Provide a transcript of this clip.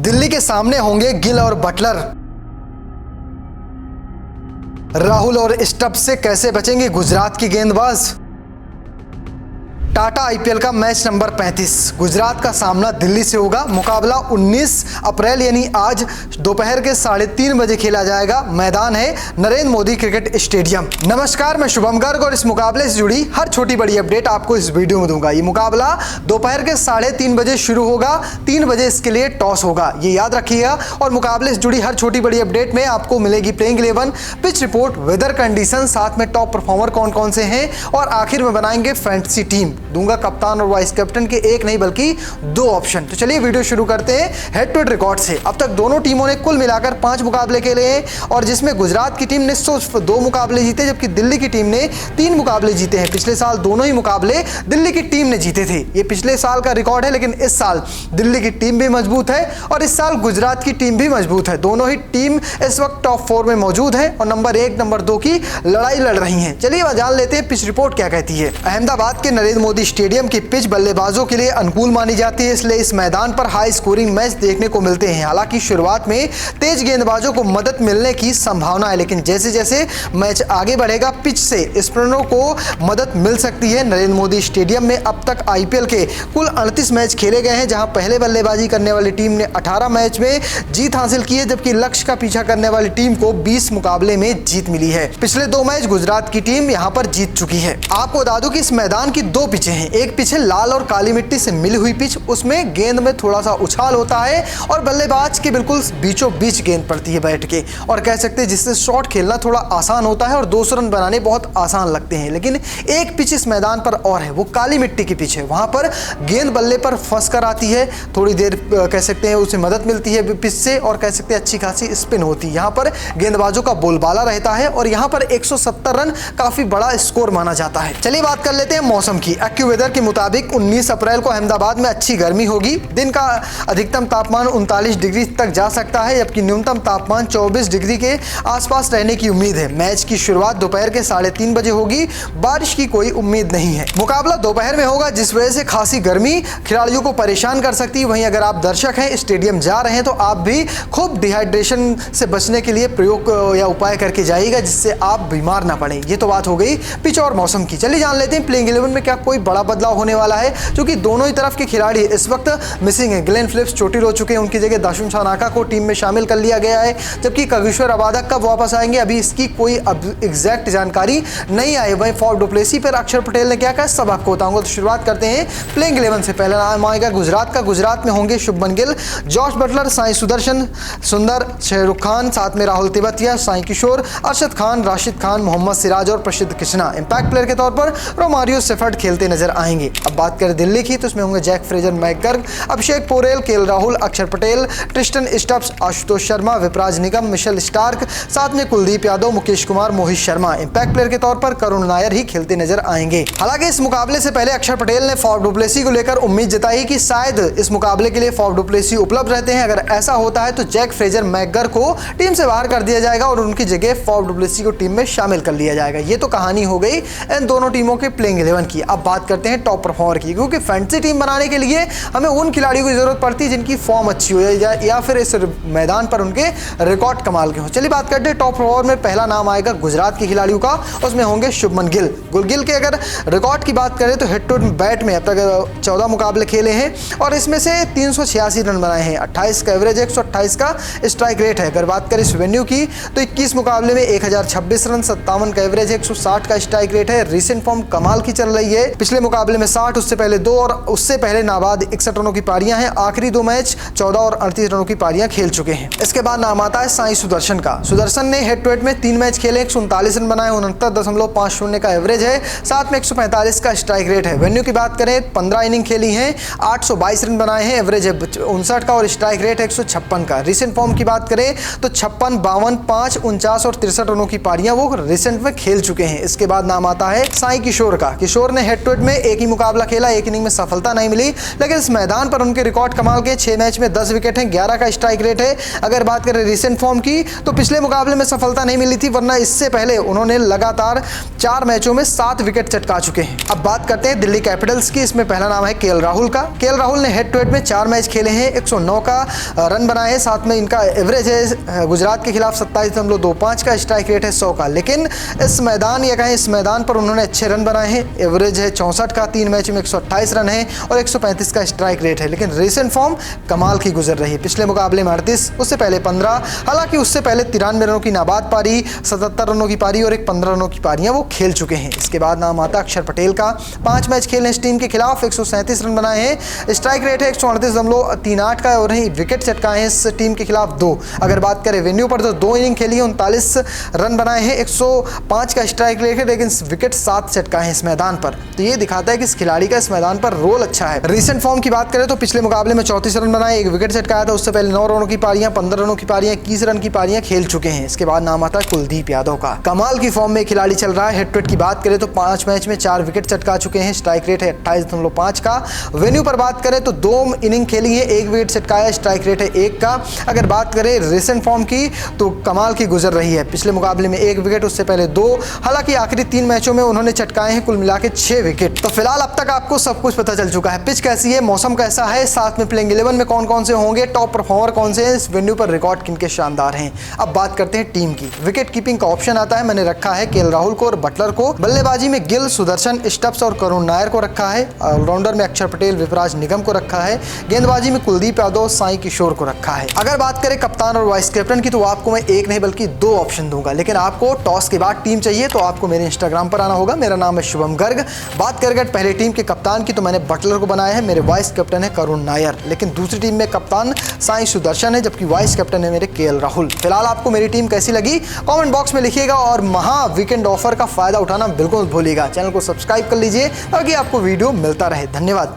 दिल्ली के सामने होंगे गिल और बटलर। राहुल और स्टब्स से कैसे बचेंगे गुजरात की गेंदबाज। टाटा आईपीएल का मैच नंबर 35 गुजरात का सामना दिल्ली से होगा। मुकाबला 19 अप्रैल यानी आज दोपहर के 3:30 बजे खेला जाएगा। मैदान है नरेंद्र मोदी क्रिकेट स्टेडियम। नमस्कार, मैं शुभम गर्ग और इस मुकाबले से जुड़ी हर छोटी बड़ी अपडेट आपको इस वीडियो में दूंगा। ये मुकाबला दोपहर के 3:30 बजे शुरू होगा। 3 बजे इसके लिए टॉस होगा, ये याद रखिएगा। और मुकाबले से जुड़ी हर छोटी बड़ी अपडेट में आपको मिलेगी playing 11, pitch report, weather condition, साथ में टॉप परफॉर्मर कौन कौन से हैं और आखिर में बनाएंगे फैंटेसी टीम। दूंगा कप्तान और वाइस कैप्टन के एक नहीं बल्कि 2 ऑप्शन। तो चलिए वीडियो शुरू करते हैं हेड टू हेड रिकॉर्ड से। अब तक दोनों टीमों ने कुल मिलाकर 5 मुकाबले खेले हैं और जिसमें गुजरात की टीम ने 2 मुकाबले जीते जबकि दिल्ली की टीम ने 3 मुकाबले जीते हैं। पिछले साल दोनों ही मुकाबले दिल्ली की टीम ने जीते थे। ये पिछले साल का रिकॉर्ड है, लेकिन इस साल दिल्ली की टीम भी मजबूत है और इस साल गुजरात की टीम भी मजबूत है। दोनों ही टीम इस वक्त टॉप 4 में मौजूद है और नंबर 1 नंबर 2 की लड़ाई लड़ रही हैं। चलिए जान लेते हैं पिच रिपोर्ट क्या कहती है। अहमदाबाद के नरेंद्र मोदी स्टेडियम की पिच बल्लेबाजों के लिए अनुकूल मानी जाती है, इसलिए इस मैदान पर हाई स्कोरिंग मैच देखने को मिलते हैं। हालांकि शुरुआत में तेज गेंदबाजों को मदद मिलने की संभावना है, लेकिन जैसे जैसे मैच आगे बढ़ेगा पिच से स्पिनरों को मदद मिल सकती है। नरेंद्र मोदी स्टेडियम में अब तक आईपीएल के कुल 38 मैच खेले गए हैं, जहां पहले बल्लेबाजी करने वाली टीम ने 18 मैच में जीत हासिल की है, जबकि लक्ष्य का पीछा करने वाली टीम को 20 मुकाबले में जीत मिली है। पिछले 2 मैच गुजरात की टीम यहां पर जीत चुकी है। आपको बता दूं कि इस मैदान की 2 पिचें हैं। एक पिच है लाल और काली मिट्टी से मिली हुई पिच, उसमें गेंद में थोड़ा सा उछाल होता है और बल्लेबाज के बिल्कुल बीचों बीच गेंद पड़ती है बैठ के, और कह सकते हैं जिससे शॉट खेलना थोड़ा आसान होता है और 200 रन बनाने बहुत आसान लगते हैं। लेकिन एक पिच इस मैदान पर और है, वो काली मिट्टी की पिच है। वहां पर गेंद बल्ले पर फंस कर आती है, थोड़ी देर कह सकते हैं उसे मदद मिलती है पिच से और कह सकते हैं अच्छी खासी स्पिन होती है। यहाँ पर गेंदबाजों का बोलबाला रहता है और यहाँ पर 170 रन काफी बड़ा स्कोर माना जाता है। चलिए बात कर लेते हैं मौसम की। एक्यूवेदर के मुताबिक 19 अप्रैल को अहमदाबाद में अच्छी गर्मी होगी। दिन का अधिकतम तापमान 39 डिग्री तक जा सकता है, जबकि न्यूनतम तापमान 24 डिग्री के आसपास रहने की उम्मीद है। मैच की शुरुआत दोपहर के 3:30 बजे होगी। बारिश की कोई उम्मीद नहीं है। मुकाबला दोपहर में होगा, जिस वजह से खासी गर्मी खिलाड़ियों को परेशान कर सकती है। वहीं अगर आप दर्शक हैं, स्टेडियम जा रहे हैं, तो आप भी खूब डिहाइड्रेशन से बचने के लिए प्रयोग या उपाय करके जाइएगा, जिससे आप बीमार ना पड़े। ये तो बात हो गई पिच और मौसम की। चलिए जान लेते हैं प्लेइंग 11 में क्या कोई बड़ा बदलाव होने वाला है, क्योंकि दोनों ही तरफ के खिलाड़ी इस वक्त मिसिंग है। ग्लेन फिलिप्स चोटिल हो चुके हैं, उनकी जगह दाशुन शानाका को टीम में शामिल कर लिया गया है, जबकि कगिसोर रबादा कब वापस आएंगे अभी इसकी कोई एग्जैक्ट जानकारी नहीं आई। वहीं फॉफ डु प्लेसी पर अक्षर पटेल ने क्या कहा, सब आपको बताऊंगा। तो शुरुआत करते हैं प्लेइंग 11 से। पहला नाम आएगा गुजरात का। गुजरात में होंगे शुभमन गिल, जॉश बटलर, साई सुदर्शन, सुंदर, शाहरुख खान, साथ में राहुल तिवतिया, साई किशोर, अरशद खान, राशिद खान, मोहम्मद सिराज और प्रसिद्ध कृष्णा। इंपैक्ट प्लेयर के तौर पर रोमारियो सेफर्ड खेलते नजर आएंगे। अब बात करें दिल्ली की, तो इसमें होंगे जैक फ्रेजर, मैकगर्ग, अभिषेक पोरेल, केएल राहुल, अक्षर पटेल, ट्रिस्टन स्टब्स, आशुतोष शर्मा, विपराज निगम, मिशेल स्टार्क, साथ में कुलदीप यादव, मुकेश कुमार, मोहित शर्मा। इंपैक्ट प्लेयर के तौर पर करुण नायर ही खेलते नजर आएंगे। हालांकि इस मुकाबले से पहले अक्षर पटेल ने फॉफ डु प्लेसी को लेकर उम्मीद जताई कि शायद इस मुकाबले के लिए फॉफ डु प्लेसी उपलब्ध रहते हैं। अगर ऐसा होता है तो जैक फ्रेजर, मैकगर्ग को टीम से बाहर कर दिया जाएगा और उनकी जगह फॉफ डु प्लेसी को टीम में शामिल कर लिया जाएगा। ये तो कहानी हो गई इन दोनों टीमों के प्लेइंग 11 की। अब बात करते हैं टॉप परफॉर्मर की, क्योंकि फैंटेसी टीम बनाने के लिए हमें उन खिलाड़ियों की जरूरत पड़ती है जिनकी फॉर्म अच्छी हो या फिर इस मैदान पर उनके रिकॉर्ड कमाल के हो। चलिए बात करते हैं टॉप परफॉर्मर में। पहला नाम आएगा गुजरात के खिलाड़ियों का, उसमें होंगे शुभमन गिल। गिल के अगर रिकॉर्ड की बात करें तो हेड टू बैट में अब तक 14 मुकाबले खेले हैं और इसमें से 386 रन बनाए हैं। 28 का एवरेज, 128 का स्ट्राइक रेट है। अगर बात करें इस वेन्यू की तो 21 मुकाबले में 1026 रन, 57 का एवरेज है, 160 का स्ट्राइक रेट है। रिसेंट फॉर्म कमाल की चल रही है। पिछले मुकाबले में 60, उससे पहले 2 और उससे पहले नाबाद 61 रनों की पारियां हैं। आखिरी 2 मैच 14 और 38 रनों की पारियां खेल चुके हैं। इसके बाद नाम आता है साई सुदर्शन का। सुदर्शन ने हेड टू हेड में 3 मैच खेले, 139 रन बनाए, 69.50 का एवरेज है, साथ में 145 का स्ट्राइक रेट है। वेन्यू की बात करें 15 इनिंग खेली हैं, 822 रन बनाए हैं, एवरेज है 59 का और स्ट्राइक रेट 156 का। रिसेंट फॉर्म की बात करें तो 56, 52, 5, 49 और 63 रनों की पारियां वो रिसेंट में खेल चुके हैं। इसके बाद नाम आता है साई किशोर का। किशोर ने हेड टू हेड में एक ही मुकाबला खेला, एक इनिंग में सफलता नहीं मिली, लेकिन इस मैदान पर उनके रिकॉर्ड कमाल के 6 मैच में 10 विकेट हैं, 11 का स्ट्राइक रेट है। अगर बात करें रिसेंट फॉर्म की तो पिछले मुकाबले में सफलता नहीं मिली थी, वरना इससे पहले उन्होंने लगातार 4 मैचों में 7 विकेट चटका चुके हैं। अब बात करते हैं दिल्ली कैपिटल्स की। इसमें पहला नाम है केएल राहुल का। केएल राहुल ने हेड टू हेड में 4 मैच खेले हैं, 109 का रन बनाए हैं, साथ में इनका एवरेज है गुजरात के खिलाफ 27.25 का, स्ट्राइक रेट है 100 का। लेकिन इस मैदान या कहें इस मैदान पर उन्होंने अच्छे रन बनाए हैं, एवरेज है 64 का, 3 मैच में 128 रन है और 135 का स्ट्राइक रेट है। लेकिन रिसेंट फॉर्म कमाल की गुजर रही है, पिछले मुकाबले में 38, उससे पहले 15, हालांकि उससे पहले 93 रनों की नाबाद पारी, 77 रनों की पारी और एक 15 रनों की पारियां वो खेल चुके हैं। इसके बाद नाम आता अक्षर पटेल का। 5 मैच खेले इस टीम के खिलाफ, 137 रन बनाए हैं, स्ट्राइक रेट है 138.38 का और विकेट चटकाए हैं इस टीम के खिलाफ 2। अगर बात करें वेन्यू पर तो 2 इनिंग खेली है, 39 रन बनाए हैं, 105 का स्ट्राइक रेट है, लेकिन विकेट 7 चटकाए हैं इस मैदान पर। तो ये दिखाता है कि इस खिलाड़ी का इस मैदान पर रोल अच्छा है। रिसेंट फॉर्म की बात करें तो पिछले मुकाबले में 34 रन बनाए, 1 विकेट चटकाया था, उससे पहले 9 रनों की पारियां, 15 रनों की पारियां, 21 रन की पारियां खेल चुके हैं। इसके बाद नाम आता है कुलदीप यादव का। कमाल की फॉर्म में खिलाड़ी चल रहा है। हेड टू हेड की बात करें तो 5 मैच में 4 विकेट चटका चुके हैं, स्ट्राइक रेट है 28.5 का। वेन्यू पर बात करें तो 2 इनिंग खेली है, 1 विकेट चटकाया, स्ट्राइक रेट है 1 का। अगर बात करें रिसेंट फॉर्म की तो कमाल की गुजर रही है, पिछले मुकाबले में 1 विकेट, उससे पहले 2, हालांकि आखिरी 3 मैचों में उन्होंने चटकाए हैं कुल मिला के 6 विकेट। तो फिलहाल अब तक आपको सब कुछ पता चल चुका है, पिच कैसी है, मौसम कैसा है, साथ में प्लेइंग 11 में कौन कौन से होंगे, टॉप परफॉर्मर कौन से हैं, इस वेन्यू पर रिकॉर्ड किनके शानदार हैं। अब बात करते हैं टीम की। विकेट कीपिंग का ऑप्शन आता है, मैंने रखा है केएल राहुल को और बटलर को। बल्लेबाजी में गिल, सुदर्शन, स्टप्स और करुण नायर को रखा है। ऑलराउंडर में अक्षर पटेल, विपराज निगम को रखा है। गेंदबाजी में कुलदीप यादव, साई किशोर को रखा है। अगर बात करें कप्तान और वाइस कैप्टन की तो आपको मैं एक नहीं बल्कि 2 ऑप्शन दूंगा, लेकिन आपको टॉस के बाद टीम चाहिए तो आपको मेरे इंस्टाग्राम पर आना होगा। मेरा नाम है शुभम गर्ग। बात करें पहले टीम के कप्तान की तो मैंने बटलर को बनाया है, मेरे वाइस कैप्टन है करुण नायर, लेकिन दूसरी टीम में कप्तान साई सुदर्शन है, जबकि वाइस कैप्टन है मेरे केएल राहुल। फिलहाल आपको मेरी टीम कैसी लगी कमेंट बॉक्स में लिखिएगा और महा वीकेंड ऑफर का फायदा उठाना बिल्कुल भूलिएगा। चैनल को सब्सक्राइब कर लीजिए ताकि आपको वीडियो मिलता रहे। धन्यवाद।